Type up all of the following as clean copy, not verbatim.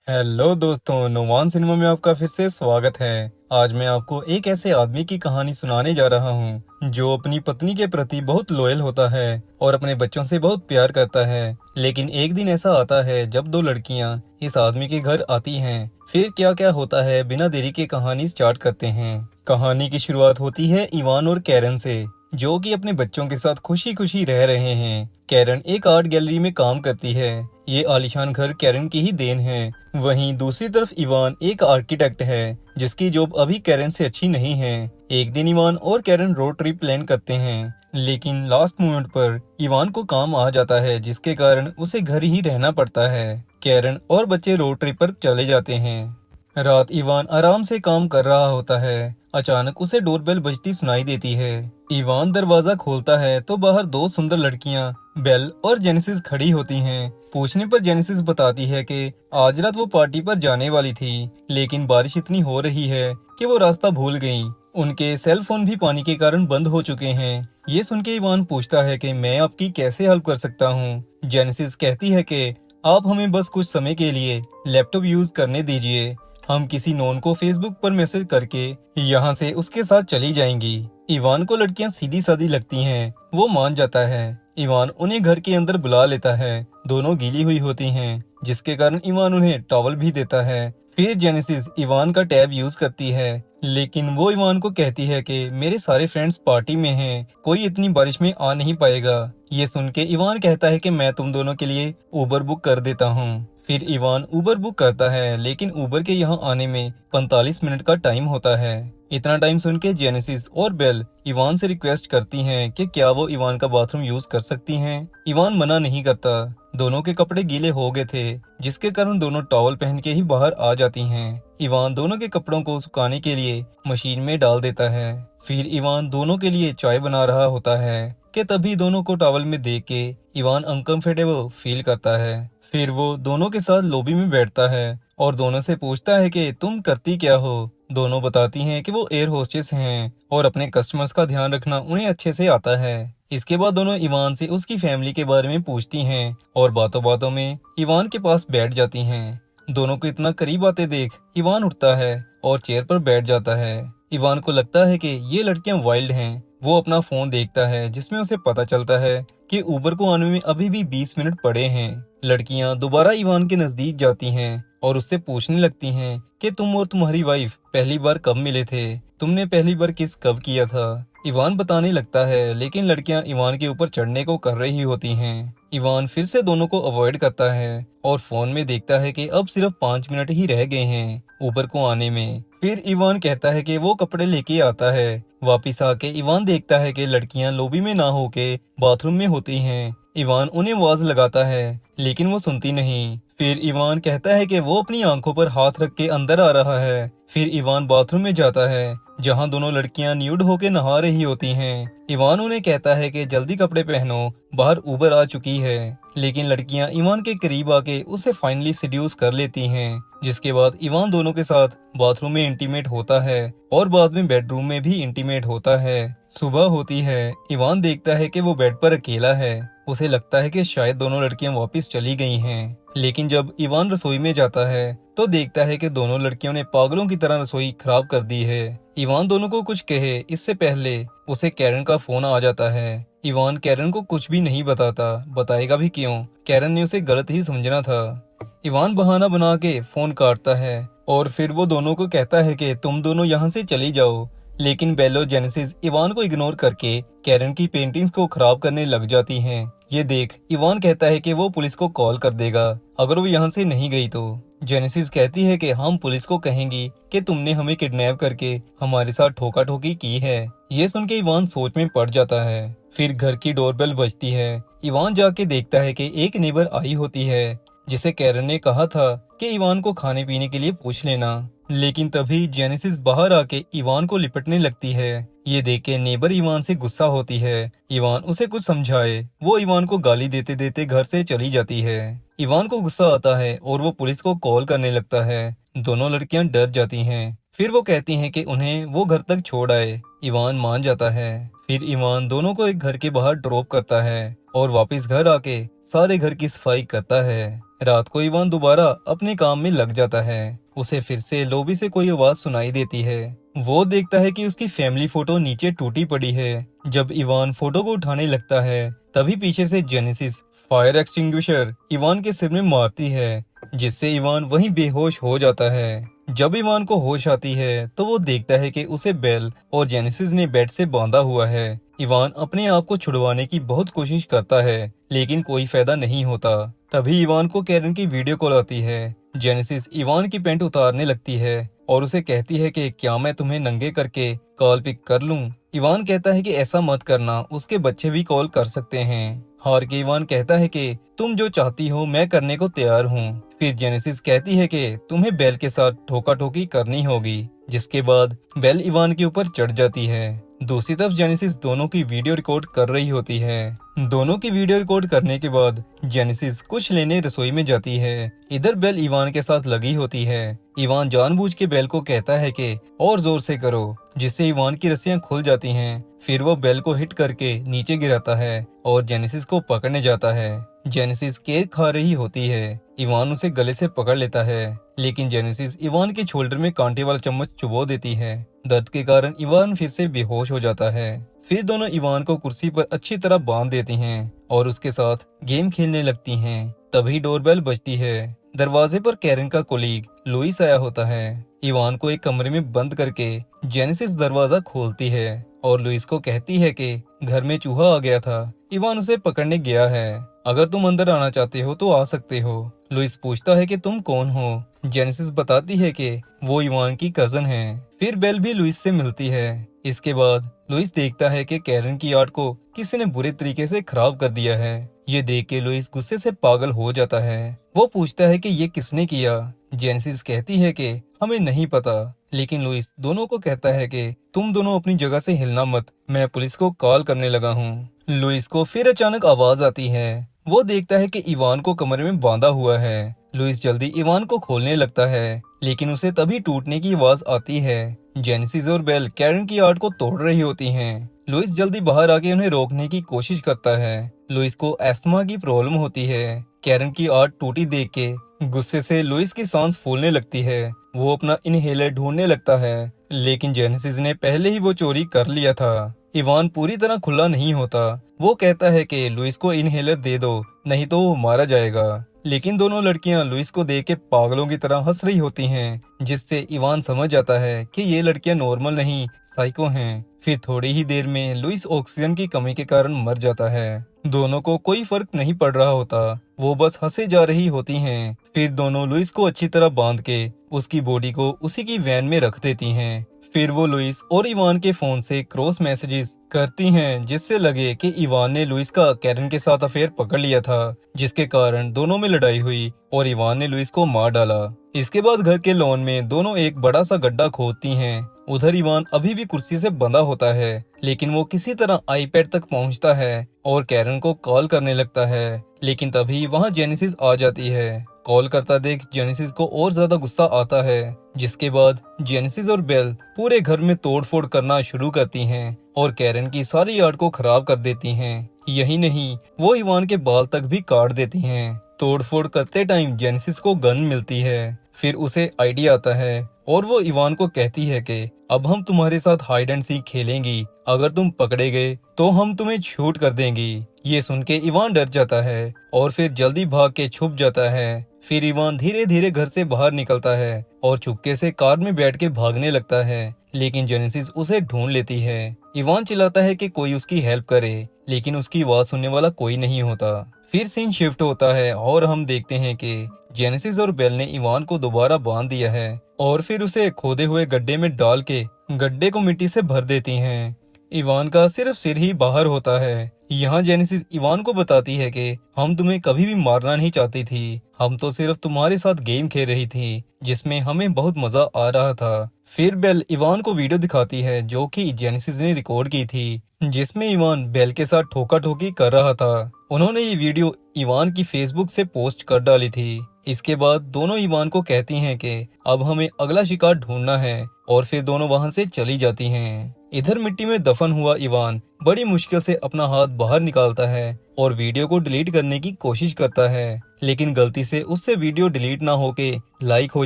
Hello दोस्तों, Numan cinema में आपका फिर से स्वागत है। आज मैं आपको एक ऐसे आदमी की कहानी सुनाने जा रहा हूँ जो अपनी पत्नी के प्रति बहुत लॉयल होता है और अपने बच्चों से बहुत प्यार करता है। लेकिन एक दिन ऐसा आता है जब दो लड़कियाँ इस आदमी के घर आती हैं। फिर क्या क्या होता है, बिना देरी के कहानी स्टार्ट करते हैं। कहानी की शुरुआत होती है इवान और कैरन से, जो कि अपने बच्चों के साथ खुशी खुशी रह रहे हैं। कैरन एक आर्ट गैलरी में काम करती है। ये आलीशान घर कैरन की ही देन है। वहीं दूसरी तरफ इवान एक आर्किटेक्ट है जिसकी जॉब अभी कैरन से अच्छी नहीं है। एक दिन इवान और कैरन रोड ट्रिप प्लान करते हैं, लेकिन लास्ट मोमेंट पर इवान को काम आ जाता है जिसके कारण उसे घर ही रहना पड़ता है। कैरन और बच्चे रोड ट्रिप पर चले जाते हैं। रात इवान आराम से काम कर रहा होता है। अचानक उसे डोरबेल बजती सुनाई देती है। इवान दरवाजा खोलता है तो बाहर दो सुंदर लड़कियां बेल और जेनेसिस खड़ी होती हैं। पूछने पर जेनेसिस बताती है कि आज रात वो पार्टी पर जाने वाली थी, लेकिन बारिश इतनी हो रही है कि वो रास्ता भूल गईं। उनके सेल फोन भी पानी के कारण बंद हो चुके हैं। ये सुन के इवान पूछता है कि मैं आपकी कैसे हेल्प कर सकता हूँ। जेनेसिस कहती है कि आप हमें बस कुछ समय के लिए लैपटॉप यूज करने दीजिए। हम किसी नॉन को फेसबुक पर मैसेज करके यहाँ से उसके साथ चली जाएंगी। इवान को लड़कियां सीधी सादी लगती हैं। वो मान जाता है। इवान उन्हें घर के अंदर बुला लेता है। दोनों गीली हुई होती हैं, जिसके कारण इवान उन्हें टॉवल भी देता है। फिर जेनेसिस इवान का टैब यूज करती है, लेकिन वो इवान को कहती है कि मेरे सारे फ्रेंड्स पार्टी में हैं, कोई इतनी बारिश में आ नहीं पाएगा। ये सुन के इवान कहता है कि मैं तुम दोनों के लिए उबर बुक कर देता हूँ। फिर इवान उबर बुक करता है, लेकिन उबर के यहाँ आने में 45 मिनट का टाइम होता है। इतना टाइम सुन के जेनेसिस और बेल इवान से रिक्वेस्ट करती हैं कि क्या वो इवान का बाथरूम यूज कर सकती हैं। इवान मना नहीं करता। दोनों के कपड़े गीले हो गए थे, जिसके कारण दोनों टॉवल पहन के ही बाहर आ जाती हैं। इवान दोनों के कपड़ों को सुखाने के लिए मशीन में डाल देता है। फिर इवान दोनों के लिए चाय बना रहा होता है कि तभी दोनों को टॉवल में देख के इवान अनकंफर्टेबल फील करता है। फिर वो दोनों के साथ लॉबी में बैठता है और दोनों से पूछता है कि तुम करती क्या हो। दोनों बताती हैं कि वो एयर होस्टेस हैं और अपने कस्टमर्स का ध्यान रखना उन्हें अच्छे से आता है। इसके बाद दोनों इवान से उसकी फैमिली के बारे में पूछती हैं और बातों बातों में इवान के पास बैठ जाती हैं। दोनों को इतना करीब आते देख इवान उठता है और चेयर पर बैठ जाता है। इवान को लगता है कि ये लड़कियां वाइल्ड हैं। वो अपना फोन देखता है, जिसमें उसे पता चलता है कि उबर को आने में अभी भी 20 मिनट पड़े हैं। लड़कियां दोबारा इवान के नजदीक जाती हैं और उससे पूछने लगती हैं कि तुम और तुम्हारी वाइफ पहली बार कब मिले थे, तुमने पहली बार किस कब किया था। इवान बताने लगता है, लेकिन लड़कियां इवान के ऊपर चढ़ने को कर रही होती हैं। इवान फिर से दोनों को अवॉइड करता है और फोन में देखता है कि अब सिर्फ 5 मिनट ही रह गए हैं उबर को आने में। फिर इवान कहता है कि वो कपड़े लेके आता है। वापिस आके इवान देखता है कि लड़कियां लॉबी में ना होके बाथरूम में होती हैं। इवान उन्हें आवाज लगाता है, लेकिन वो सुनती नहीं। फिर इवान कहता है कि वो अपनी आंखों पर हाथ रख के अंदर आ रहा है। फिर इवान बाथरूम में जाता है, जहां दोनों लड़कियां न्यूड होके नहा रही होती हैं। इवान उन्हें कहता है कि जल्दी कपड़े पहनो, बाहर उबर आ चुकी है। लेकिन लड़कियां इवान के करीब आके उसे फाइनली सेड्यूस कर लेती हैं, जिसके बाद इवान दोनों के साथ बाथरूम में इंटीमेट होता है और बाद में बेडरूम में भी इंटीमेट होता है। सुबह होती है। इवान देखता है कि वो बेड पर अकेला है। उसे लगता है कि शायद दोनों लड़कियां वापस चली गई हैं। लेकिन जब इवान रसोई में जाता है तो देखता है कि दोनों लड़कियों ने पागलों की तरह रसोई खराब कर दी है। इवान दोनों को कुछ कहे इससे पहले उसे कैरन का फोन आ जाता है। इवान कैरन को कुछ भी नहीं बताता, बताएगा भी क्यों, कैरन ने उसे गलत ही समझना था। इवान बहाना बना के फोन काटता है और फिर वो दोनों को कहता है कि तुम दोनों यहाँ से चली जाओ। लेकिन बेलो जेनेसिस इवान को इग्नोर करके कैरन की पेंटिंग्स को खराब करने लग जाती हैं। ये देख इवान कहता है कि वो पुलिस को कॉल कर देगा अगर वो यहाँ से नहीं गई तो। जेनेसिस कहती है कि हम पुलिस को कहेंगी कि तुमने हमें किडनैप करके हमारे साथ ठोका ठोकी की है। ये सुन के इवान सोच में पड़ जाता है। फिर घर की डोरबेल बजती है। इवान जाके देखता है कि एक नेबर आई होती है, जिसे कैरन ने कहा था कि इवान को खाने पीने के लिए पूछ लेना। लेकिन तभी जेनेसिस बाहर आके इवान को लिपटने लगती है। ये देख के नेबर इवान से गुस्सा होती है। इवान उसे कुछ समझाए, वो इवान को गाली देते देते घर से चली जाती है। इवान को गुस्सा आता है और वो पुलिस को कॉल करने लगता है। दोनों लड़कियां डर जाती हैं। फिर वो कहती हैं कि उन्हें वो घर तक छोड़ आए। इवान मान जाता है। फिर इवान दोनों को एक घर के बाहर ड्रॉप करता है और वापस घर आके सारे घर की सफाई करता है। रात को इवान दोबारा अपने काम में लग जाता है। उसे फिर से लॉबी से कोई आवाज सुनाई देती है। वो देखता है कि उसकी फैमिली फोटो नीचे टूटी पड़ी है। जब इवान फोटो को उठाने लगता है तभी पीछे से जेनेसिस फायर एक्सटिंग्विशर इवान के सिर में मारती है, जिससे इवान वहीं बेहोश हो जाता है। जब इवान को होश आती है तो वो देखता है कि उसे बेल और जेनेसिस ने बेड से बांधा हुआ है। इवान अपने आप को छुड़वाने की बहुत कोशिश करता है, लेकिन कोई फायदा नहीं होता। तभी इवान को कैरन की वीडियो कॉल आती है। जेनेसिस इवान की पैंट उतारने लगती है और उसे कहती है कि क्या मैं तुम्हें नंगे करके कॉल पिक कर लूं। इवान कहता है कि ऐसा मत करना, उसके बच्चे भी कॉल कर सकते हैं। हार के इवान कहता है कि तुम जो चाहती हो मैं करने को तैयार हूँ। फिर जेनेसिस कहती है कि तुम्हें बेल के साथ ठोका ठोकी करनी होगी, जिसके बाद बेल इवान के ऊपर चढ़ जाती है। दूसरी तरफ जेनेसिस दोनों की वीडियो रिकॉर्ड कर रही होती है। दोनों की वीडियो रिकॉर्ड करने के बाद जेनेसिस कुछ लेने रसोई में जाती है। इधर बेल इवान के साथ लगी होती है। इवान जानबूझ के बेल को कहता है कि और जोर से करो, जिससे इवान की रस्सियां खुल जाती हैं। फिर वो बेल को हिट करके नीचे गिराता है और जेनेसिस को पकड़ने जाता है। जेनेसिस केक खा रही होती है। इवान उसे गले से पकड़ लेता है, लेकिन जेनेसिस इवान के शोल्डर में कांटे वाला चम्मच चुबो देती है। दर्द के कारण इवान फिर से बेहोश हो जाता है। फिर दोनों इवान को कुर्सी पर अच्छी तरह बांध देती हैं और उसके साथ गेम खेलने लगती हैं। तभी डोरबेल बजती है। दरवाजे पर कैरन का कोलीग लुइस आया होता है। इवान को एक कमरे में बंद करके जेनेसिस दरवाजा खोलती है और लुइस को कहती है कि घर में चूहा आ गया था, इवान उसे पकड़ने गया है, अगर तुम अंदर आना चाहते हो तो आ सकते हो। लुइस पूछता है कि तुम कौन हो। जेनेसिस बताती है कि वो इवान की कजन है। फिर बेल भी लुइस से मिलती है। इसके बाद लुइस देखता है कि कैरन की आर्ट को किसी ने बुरे तरीके से खराब कर दिया है। ये देख के लुइस गुस्से से पागल हो जाता है। वो पूछता है कि ये किसने किया। जेनेसिस कहती है कि हमें नहीं पता, लेकिन लुइस दोनों को कहता है कि तुम दोनों अपनी जगह से हिलना मत, मैं पुलिस को कॉल करने लगा हूँ। लुइस को फिर अचानक आवाज आती है। वो देखता है कि इवान को कमरे में बांधा हुआ है। लुइस जल्दी इवान को खोलने लगता है, लेकिन उसे तभी टूटने की आवाज आती है। जेनेसिस और बेल कैरन की आर्ट को तोड़ रही होती हैं। लुइस जल्दी बाहर आके उन्हें रोकने की कोशिश करता है। लुइस को अस्थमा की प्रॉब्लम होती है। कैरन की आर्ट टूटी देख के गुस्से से लुइस की सांस फूलने लगती है। वो अपना इनहेलर ढूंढने लगता है, लेकिन जेनेसिस ने पहले ही वो चोरी कर लिया था। इवान पूरी तरह खुला नहीं होता। वो कहता है कि लुइस को इनहेलर दे दो, नहीं तो वो मारा जाएगा। लेकिन दोनों लड़कियां लुइस को देख के पागलों की तरह हंस रही होती हैं, जिससे इवान समझ जाता है कि ये लड़कियां नॉर्मल नहीं, साइको हैं। फिर थोड़ी ही देर में लुइस ऑक्सीजन की कमी के कारण मर जाता है। दोनों को कोई फर्क नहीं पड़ रहा होता, वो बस हंसे जा रही होती हैं। फिर दोनों लुइस को अच्छी तरह बांध के उसकी बॉडी को उसी की वैन में रख देती हैं। फिर वो लुइस और इवान के फोन से क्रॉस मैसेजेस करती हैं, जिससे लगे कि इवान ने लुइस का कैरन के साथ अफेयर पकड़ लिया था, जिसके कारण दोनों में लड़ाई हुई और इवान ने लुइस को मार डाला। इसके बाद घर के लॉन में दोनों एक बड़ा सा गड्ढा खोदती हैं। उधर इवान अभी भी कुर्सी से बंधा होता है, लेकिन वो किसी तरह आईपैड तक पहुंचता है और कैरन को कॉल करने लगता है। लेकिन तभी वहां जेनेसिस आ जाती है। कॉल करता देख जेनेसिस को और ज्यादा गुस्सा आता है, जिसके बाद जेनेसिस और बेल पूरे घर में तोड़फोड़ करना शुरू करती हैं और कैरन की सारी आर्ट को खराब कर देती हैं। यही नहीं, वो इवान के बाल तक भी काट देती हैं। तोड़फोड़ करते टाइम जेनेसिस को गन मिलती है। फिर उसे आइडिया आता है और वो इवान को कहती है कि अब हम तुम्हारे साथ हाइड एंड सीक खेलेंगी, अगर तुम पकड़े गए तो हम तुम्हें शूट कर देंगी। ये सुन के इवान डर जाता है और फिर जल्दी भाग के छुप जाता है। फिर इवान धीरे धीरे घर से बाहर निकलता है और चुपके से कार में बैठ के भागने लगता है, लेकिन जेनेसिस उसे ढूंढ लेती है। इवान चिल्लाता है कि कोई उसकी हेल्प करे, लेकिन उसकी आवाज सुनने वाला कोई नहीं होता। फिर सीन शिफ्ट होता है और हम देखते हैं कि जेनेसिस और बेल ने इवान को दोबारा बांध दिया है और फिर उसे खोदे हुए गड्ढे में डाल के गड्ढे को मिट्टी से भर देती हैं। इवान का सिर्फ सिर ही बाहर होता है। यहाँ जेनेसिस इवान को बताती है कि हम तुम्हें कभी भी मारना नहीं चाहती थी, हम तो सिर्फ तुम्हारे साथ गेम खेल रही थी, जिसमें हमें बहुत मजा आ रहा था। फिर बेल इवान को वीडियो दिखाती है जो कि जेनेसिस ने रिकॉर्ड की थी, जिसमें इवान बेल के साथ ठोका ठोकी कर रहा था। उन्होंने ये वीडियो इवान की फेसबुक से पोस्ट कर डाली थी। इसके बाद दोनों इवान को कहती हैं कि अब हमें अगला शिकार ढूंढना है और फिर दोनों वहां से चली जाती हैं। इधर मिट्टी में दफन हुआ इवान बड़ी मुश्किल से अपना हाथ बाहर निकालता है और वीडियो को डिलीट करने की कोशिश करता है, लेकिन गलती से उससे वीडियो डिलीट ना होके लाइक हो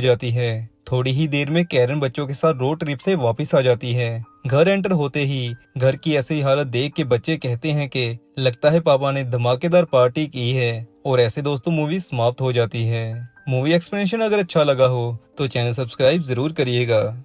जाती है। थोड़ी ही देर में कैरन बच्चों के साथ रोड ट्रिप से वापस आ जाती है। घर एंटर होते ही घर की ऐसी हालत देख के बच्चे कहते हैं कि लगता है पापा ने धमाकेदार पार्टी की है। और ऐसे दोस्तों मूवी समाप्त हो जाती है। मूवी एक्सप्लेनेशन अगर अच्छा लगा हो तो चैनल सब्सक्राइब जरूर करिएगा।